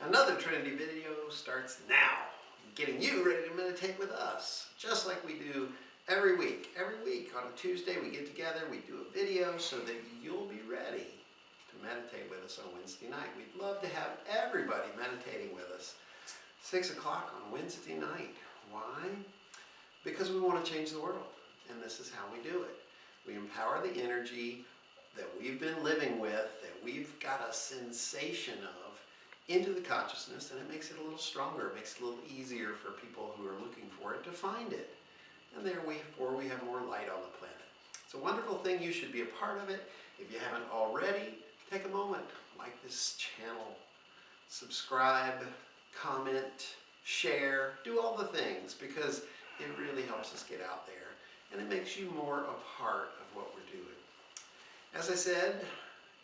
Another Trinity video starts now, getting you ready to meditate with us, just like we do every week. Every week on a Tuesday we get together, we do a video so that you'll be ready to meditate with us on Wednesday night. We'd love to have everybody meditating with us 6 o'clock on Wednesday night. Why? Because we want to change the world, and this is how we do it. We empower the energy that we've been living with, that we've got a sensation of, into the consciousness, and it makes it a little stronger, it makes it a little easier for people who are looking for it to find it. And therefore we have more light on the planet. It's a wonderful thing. You should be a part of it. If you haven't already, take a moment, like this channel, subscribe, comment, share, do all the things, because it really helps us get out there, and it makes you more a part of what we're doing. As I said,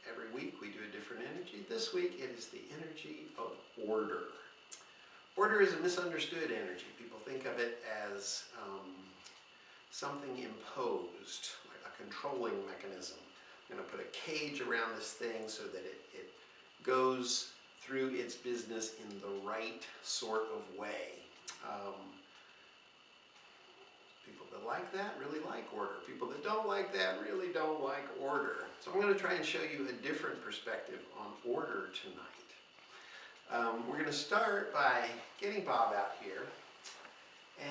every week we do a different energy. This week it is the energy of order. Order is a misunderstood energy. People think of it as something imposed, like a controlling mechanism. I'm going to put a cage around this thing so that it goes through its business in the right sort of way. People that like that really like order. People that don't like that really don't like order. So I'm going to try and show you a different perspective on order tonight. We're going to start by getting Bob out here,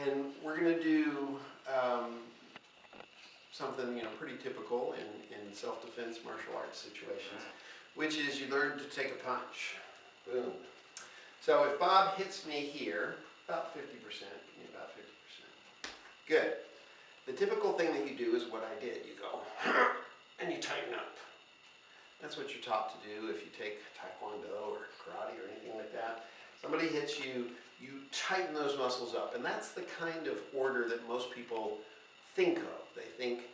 and we're going to do something pretty typical in self-defense martial arts situations, which is you learn to take a punch. Boom. So if Bob hits me here, about 50%, about 50%. Good. The typical thing that you do is what I did. You go and you tighten up. That's what you're taught to do if you take Taekwondo or karate or anything like that. Somebody hits you, you tighten those muscles up. And that's the kind of order that most people think of. They think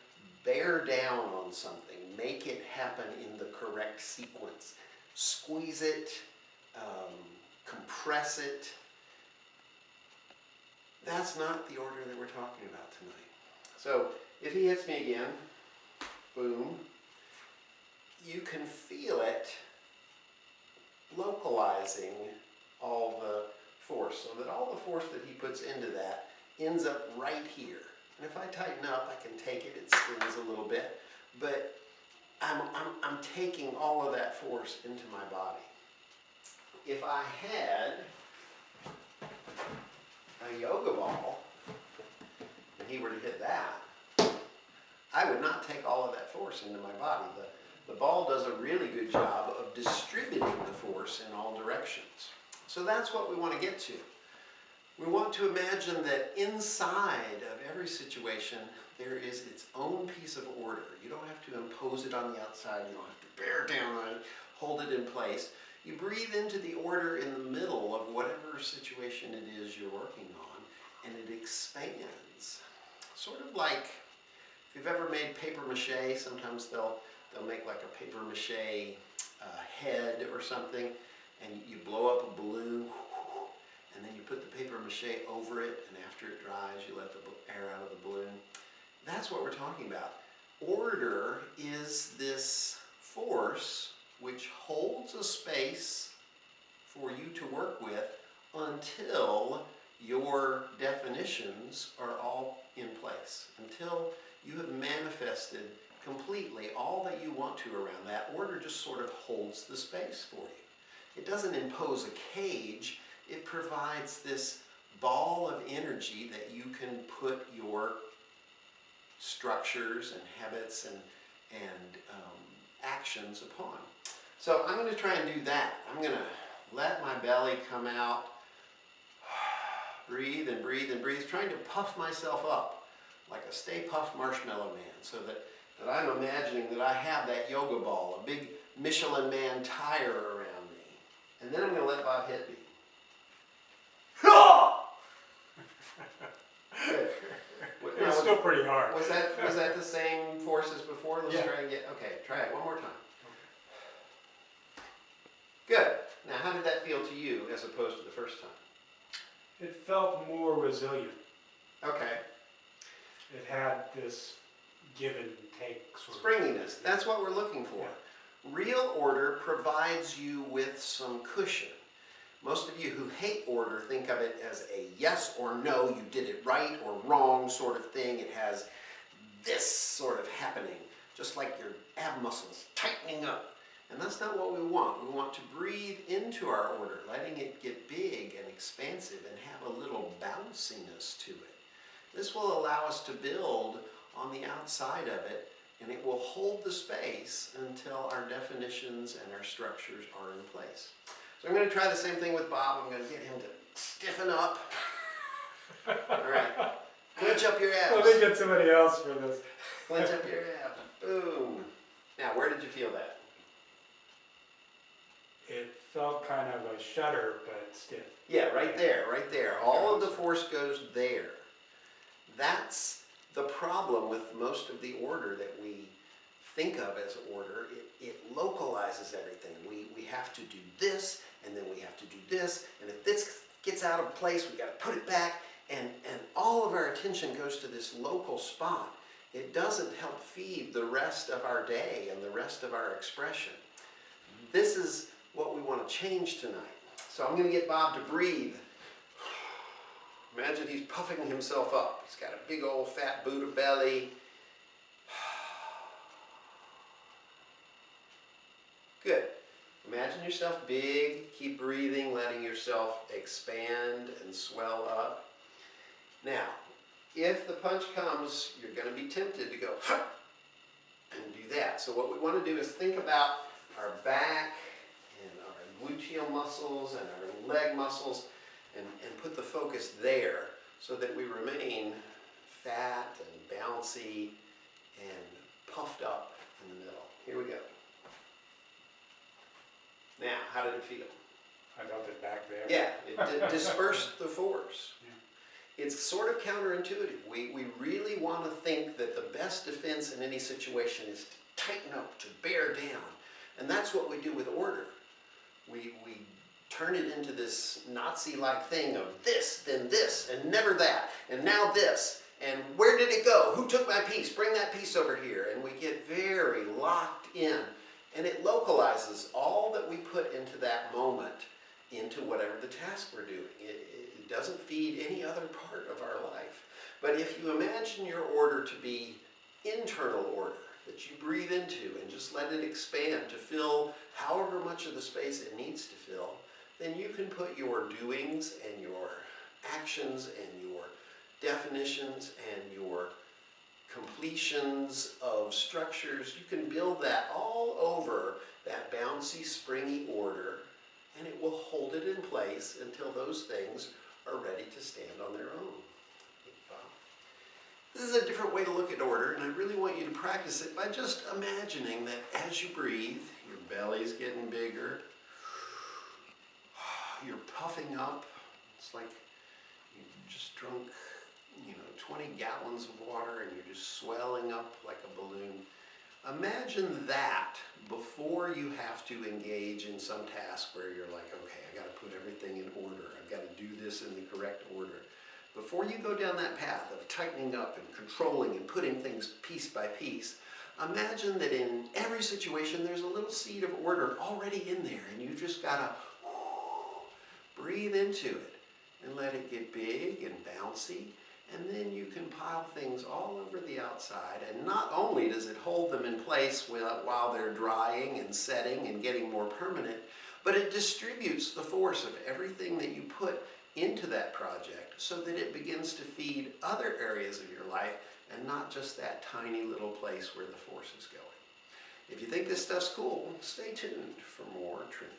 bear down on something, make it happen in the correct sequence. Squeeze it, compress it. That's not the order that we're talking about tonight. So if he hits me again, boom, you can feel it localizing all the force, so that all the force that he puts into that ends up right here. And if I tighten up, I can take it, it stings a little bit, but I'm taking all of that force into my body. If I had a yoga ball, and he were to hit that, I would not take all of that force into my body. The ball does a really good job of distributing the force in all directions. So that's what we want to get to. We want to imagine that inside of every situation there is its own piece of order. You don't have to impose it on the outside. You don't have to bear down on it, hold it in place. You breathe into the order in the middle of whatever situation it is you're working on, and it expands. Sort of like if you've ever made paper mache, sometimes they'll make like a paper mache head or something, and you blow up a balloon, and then you put the paper mache over it, and after it dries, you let the air out of the balloon. That's what we're talking about. Order is this force which holds a space for you to work with until your definitions are all in place, until you have manifested completely all that you want to around that. Order just sort of holds the space for you. It doesn't impose a cage. It provides this ball of energy that you can put your structures and habits and actions upon. So I'm going to try and do that. I'm going to let my belly come out, breathe and breathe and breathe, trying to puff myself up like a Stay Puft Marshmallow Man, so that I'm imagining that I have that yoga ball, a big Michelin Man tire around me. And then I'm going to let Bob hit me. Good. It's still pretty hard. Was that the same force as before? Let's Yeah. try and get, okay, try it one more time. Good. Now, how did that feel to you as opposed to the first time? It felt more resilient. Okay. It had this give and take sort Springiness. of. That's what we're looking for. Yeah. Real order provides you with some cushion. Most of you who hate order think of it as a yes or no, you did it right or wrong sort of thing. It has this sort of happening, just like your ab muscles tightening up. And that's not what we want. We want to breathe into our order, letting it get big and expansive and have a little bounciness to it. This will allow us to build on the outside of it, and it will hold the space until our definitions and our structures are in place. So I'm going to try the same thing with Bob. I'm going to get him to stiffen up. All right. Clench up your abs. Let me get somebody else for this. Clench up your abs. Boom. Now, where did you feel that? It felt kind of a shudder, but stiff. Yeah, right there, right there. All of the force goes there. That's the problem with most of the order that we think of as order. It localizes everything. We have to do this, and then we have to do this, and if this gets out of place, we got to put it back, and all of our attention goes to this local spot. It doesn't help feed the rest of our day and the rest of our expression. This is what we want to change tonight. So I'm going to get Bob to breathe. Imagine he's puffing himself up. He's got a big old fat Buddha belly. Good. Imagine yourself big. Keep breathing, letting yourself expand and swell up. Now, if the punch comes, you're going to be tempted to go and do that. So what we want to do is think about our back and our gluteal muscles and our leg muscles and put the focus there so that we remain fat and bouncy and puffed up in the middle. Here we go. Now, how did it feel? I felt it back there. Yeah, it dispersed the force. Yeah. It's sort of counterintuitive. We really want to think that the best defense in any situation is to tighten up, to bear down. And that's what we do with order. We turn it into this Nazi-like thing of this, then this, and never that, and now this, and where did it go? Who took my piece? Bring that piece over here. And we get very locked in. And it localizes all that we put into that moment into whatever the task we're doing. It doesn't feed any other part of our life. But if you imagine your order to be internal order, that you breathe into and just let it expand to fill however much of the space it needs to fill, then you can put your doings and your actions and your definitions and your completions of structures, you can build that all over that bouncy, springy order, and it will hold it in place until those things are ready to stand on their own. This is a different way to look at order, and I really want you to practice it by just imagining that as you breathe, your belly's getting bigger, you're puffing up. It's like you just drunk 20 gallons of water and you're just swelling up like a balloon. Imagine that before you have to engage in some task where you're like, okay, I got to put everything in order. I've got to do this in the correct order. Before you go down that path of tightening up and controlling and putting things piece by piece, imagine that in every situation there's a little seed of order already in there, and you just got to breathe into it and let it get big and bouncy. And then you can pile things all over the outside, and not only does it hold them in place while they're drying and setting and getting more permanent, but it distributes the force of everything that you put into that project so that it begins to feed other areas of your life and not just that tiny little place where the force is going. If you think this stuff's cool, stay tuned for more Trinity.